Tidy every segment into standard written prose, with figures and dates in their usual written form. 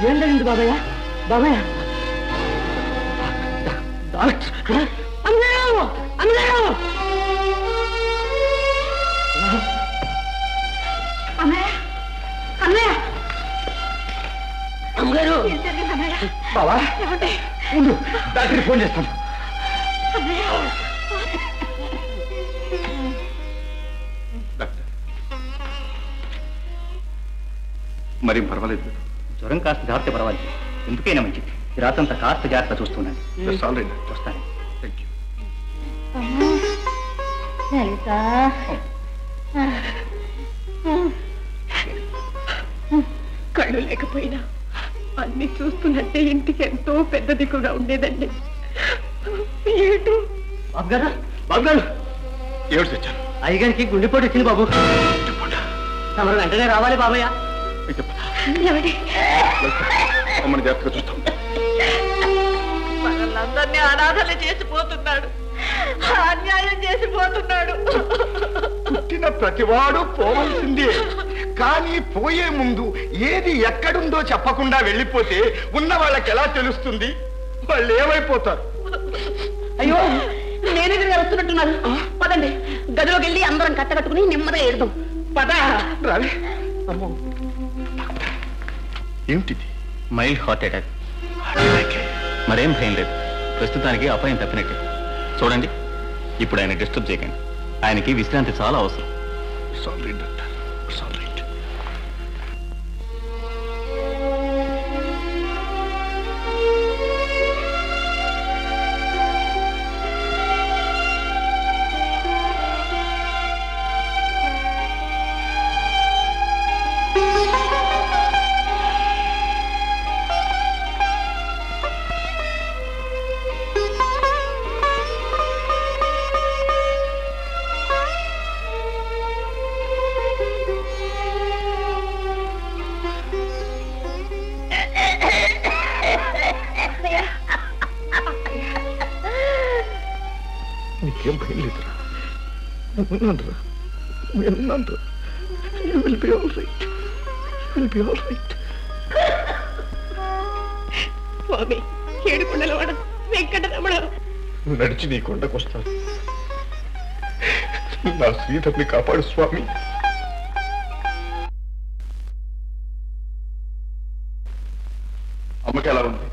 ఏం జరిగింది బాబయ్య? బాబయ్య అమ్మగారు అమ్మగారు అమ్మయ్య అమ్మయ్య అమ్మగారు బాబా ఉండు డాక్టర్కి ఫోన్ చేస్తాను. మరేం పర్వాలేదు. జ్వరం కాస్త జాగ్రత్త పర్వాలేదు. ఎందుకైనా మంచిది. ఈ రాత్రంతా కాస్త జాగ్రత్త చూస్తున్నాను. వస్తాను. Thank you. లలిత కళ్ళు లేకపోయినా అన్ని చూస్తున్నట్టే ఇంటికి ఎంతో పెద్ద దిక్కుగా ఉండేదండి. బాబు గారు బాబు గారు ఎవరు తెచ్చారు? అయ్యగారికి గుండెపోటు వచ్చింది బాబు. తమరు వెంటనే రావాలి బాబయ్య. అమ్మని జాగ్రత్తగా చూస్తాం. మనల్ని అనాథలు చేసిపోతున్నాడు, అన్యాయం చేసిపోతున్నాడు. పుట్టిన ప్రతివాడు పోవలసిందే, కానీ పోయే ముందు ఏది ఎక్కడుందో చెప్పకుండా వెళ్ళిపోతే ఉన్న వాళ్ళకి ఎలా తెలుస్తుంది? వాళ్ళు ఏమైపోతారు? అయ్యో మేనేజర్ గారు వస్తున్నట్టున్నారు. పదండి గదిలోకి వెళ్ళి అందరం కట్టకట్టుకుని నెమ్మదిగా ఏడుదాం. పద రావి. ఏమిటిది? Mild heart attack. మరేం భయం లేదు. ప్రస్తుతానికి అపాయం తప్పినట్టే. చూడండి, ఇప్పుడు ఆయన డిస్టర్బ్ చేయకండి. ఆయనకి విశ్రాంతి చాలా అవసరం. నీకేం భయం లేదురా, విన్నానురా. You will be all right. You will be all right. స్వామి ఏడుకొండలవాడ వెంకటరమణ, నడిచి నీ కొండకు వస్తాను. నా శ్రీధర్ని కాపాడు స్వామి. అమ్మకి ఎలా ఉంది?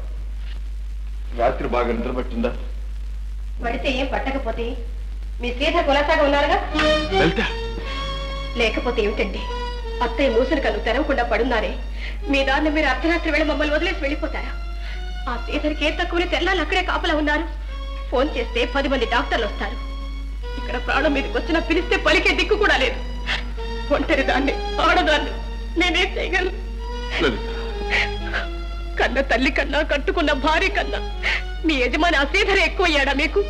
రాత్రి బాగా నిద్రపట్టిందా? పడితే ఏం పట్టకపోతే మీ శ్రీధర్ కులాసాగా ఉన్నారుగా. లేకపోతే ఏమిటండి, అత్తయ్య మూసలు కళ్ళు తెరవకుండా పడున్నారే. మీ దాన్ని మీరు అర్ధరాత్రి వేళ మమ్మల్ని వదిలేసి వెళ్ళిపోతారా? ఆ శ్రీధర్కి ఏ తక్కువని తెల్లాలి అక్కడే కాపలా ఉన్నారు. ఫోన్ చేస్తే 10 మంది డాక్టర్లు వస్తారు. ఇక్కడ ప్రాణం మీదకి వచ్చినా పిలిస్తే పలికే దిక్కు కూడా లేదు. ఒంటరి దాన్ని, ఆడదాన్ని, నేనేం చేయగలను? కన్న తల్లి కన్నా, కట్టుకున్న భార్య కన్నా మీ యజమాని ఆ శ్రీధర్ ఎక్కువయ్యాడా మీకు?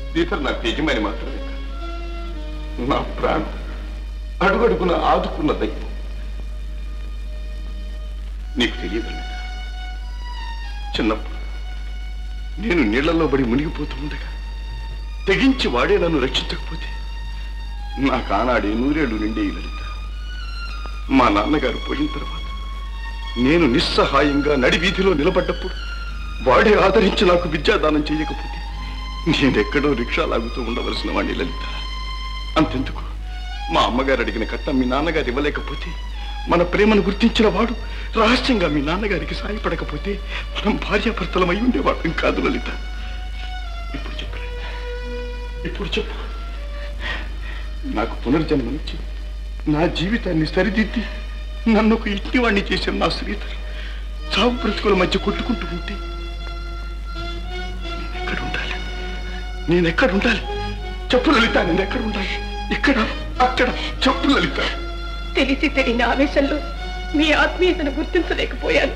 శ్రీధర్ నాకు యజమాని మాత్రమే కాదు, నా ప్రాణం, అడుగడుగున ఆదుకున్న దైవం. నీకు తెలియదు, చిన్నప్పుడు నేను నీళ్లలో పడి మునిగిపోతూ ఉండగా తెగించి వాడే నన్ను రక్షించకపోతే నాకు ఆనాడే 100 ఏళ్లు నిండే లలిత. మా నాన్నగారు పోయిన తర్వాత నేను నిస్సహాయంగా నడి వీధిలో నిలబడ్డప్పుడు వాడే ఆదరించి నాకు విద్యాదానం చేయకపోతే నేనెక్కడో రిక్షా లాగుతూ ఉండవలసిన వాడిని లలిత. అంతెందుకు, మా అమ్మగారు అడిగిన కట్నం మీ నాన్నగారు ఇవ్వలేకపోతే, మన ప్రేమను గుర్తించిన వాడు రహస్యంగా మీ నాన్నగారికి సాయపడకపోతే మనం భార్యాభర్తలం అయి ఉండేవాళ్ళం కాదు లలిత. ఇప్పుడు చెప్పు, ఇప్పుడు చెప్పు, నాకు పునర్జన్మనిచ్చి నా జీవితాన్ని సరిదిద్ది నన్ను ఒక ఇంటివాణ్ణి చేసిన నా శ్రీధర్ చావు బ్రతుకుల మధ్య కొట్టుకుంటూ ఉంటే నేనెక్కడ ఉండాలి? చెప్పు లలిత, నేనెక్కడ ఉండాలి? ఇక్కడ, అక్కడ, చెప్పు లలిత. తెలిసి తెలియని ఆవేశంలో మీ ఆత్మీయతను గుర్తించలేకపోయాను.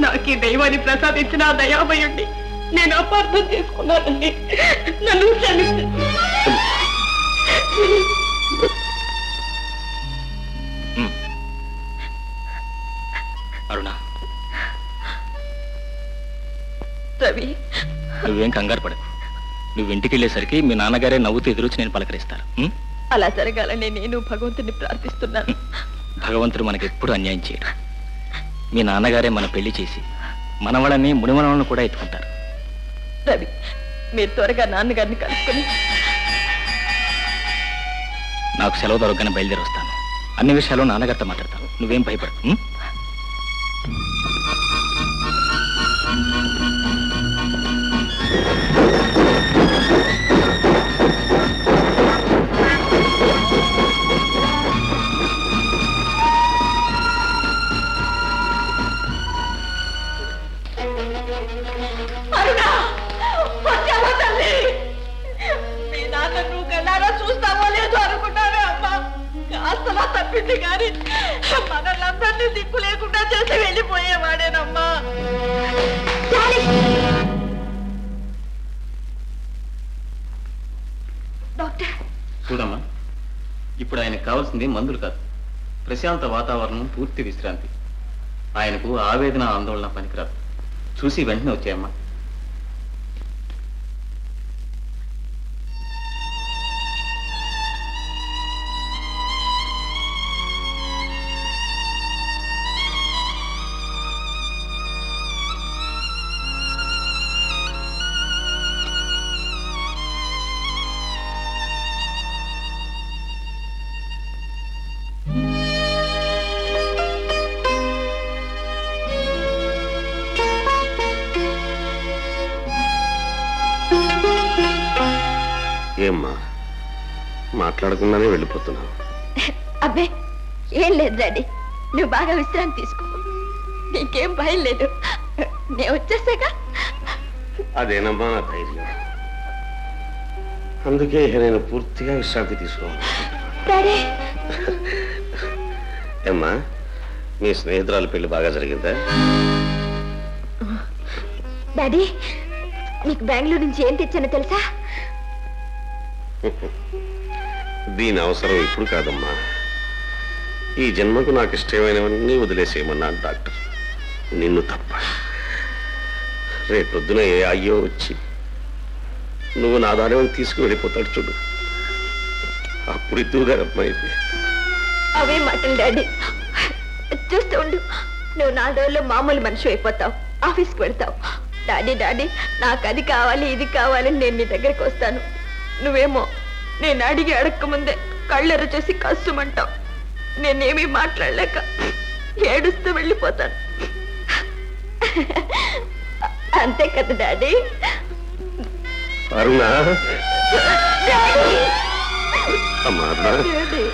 నాకీ దైవాన్ని ప్రసాదించిన ఆ దయామయుణ్ణి నేను అపార్థం చేసుకున్నానండి. నన్ను క్షమించండి. అరుణ, రవి, నువ్వేం కంగారు పడకు. నువ్వు ఇంటికి వెళ్ళేసరికి మీ నాన్నగారే నవ్వుతూ ఎదురొచ్చి నేను పలకరిస్తాను. అలా జరగాలని నేను భగవంతుని ప్రార్థిస్తున్నాను. భగవంతుడు మనకి ఎప్పుడు అన్యాయం చేయడు. మీ నాన్నగారే మన పెళ్లి చేసి మనవళ్ళని మునిమనవలను కూడా ఎత్తుకుంటారు. రవి, మీరు త్వరగా నాన్నగారిని కలుసుకుని నాకు సెలవు దొరకగానే బయలుదేరి వస్తాను. అన్ని విషయాలు నాన్నగారితో మాట్లాడతాను. నువ్వేం భయపడకు. అరుణా, వచ్చావా తల్లి? మీ నాన్న నువ్వు కన్నారా చూస్తావో లేదో అనుకుంటావే అమ్మా. కాస్తలా తప్పింది కానీ మనల్లందరినీ దిక్కు లేకుండా చేసి వెళ్ళిపోయేవాడేనమ్మా. డాక్టర్, చూడమ్మా, ఇప్పుడు ఆయనకు కావాల్సింది మందులు కాదు, ప్రశాంత వాతావరణం, పూర్తి విశ్రాంతి. ఆయనకు ఆవేదన, ఆందోళన పనికిరాదు. చూసి వెంటనే వచ్చాయమ్మా. ఏమ్మా, మాట్లాడకుండానే వెళ్ళిపోతున్నావు? అబ్బే ఏం లేదు డాడీ, నువ్వు బాగా విశ్రాంతి తీసుకో, నీకేం భయం లేదు. నేను వచ్చేసాక. అదేనమ్మా నా ధైర్యం. అందుకే నేను పూర్తిగా విశ్రాంతి తీసుకోవాలి. డాడీ, ఏమ్మా, మీ స్నేహితురాలు పెళ్లి బాగా జరిగిందా? డాడీ, నీకు బెంగళూరు నుంచి ఏం తెచ్చానో తెలుసా? దీని అవసరం ఇప్పుడు కాదమ్మా. ఈ జన్మకు నాకు ఇష్టమైనవన్నీ వదిలేసేయమన్నాడు డాక్టర్, నిన్ను తప్ప. రేపొద్దున ఏ అయ్యో వచ్చి నువ్వు నా దాని తీసుకువెళ్ళిపోతాడు చూడు, అప్పుడు ఇద్దుగారమ్మా ఇది. అవే మాటలు డాడీ. చూస్తూ ఉండు, నువ్వు 4 రోజుల్లో మామూలు మనిషి అయిపోతావు, ఆఫీస్కి వెళ్తావు. డాడీ డాడీ నాకు అది కావాలి ఇది కావాలని నేను నీ దగ్గరికి వస్తాను. నువ్వేమో నేను అడిగి అడగకముందే కళ్ళెర చేసి కష్టమంటావు. నేనేమీ మాట్లాడలేక ఏడుస్తూ వెళ్ళిపోతాను. అంతే కదా డాడీ? అరుణా, అమ్మా అరుణా. డాడీ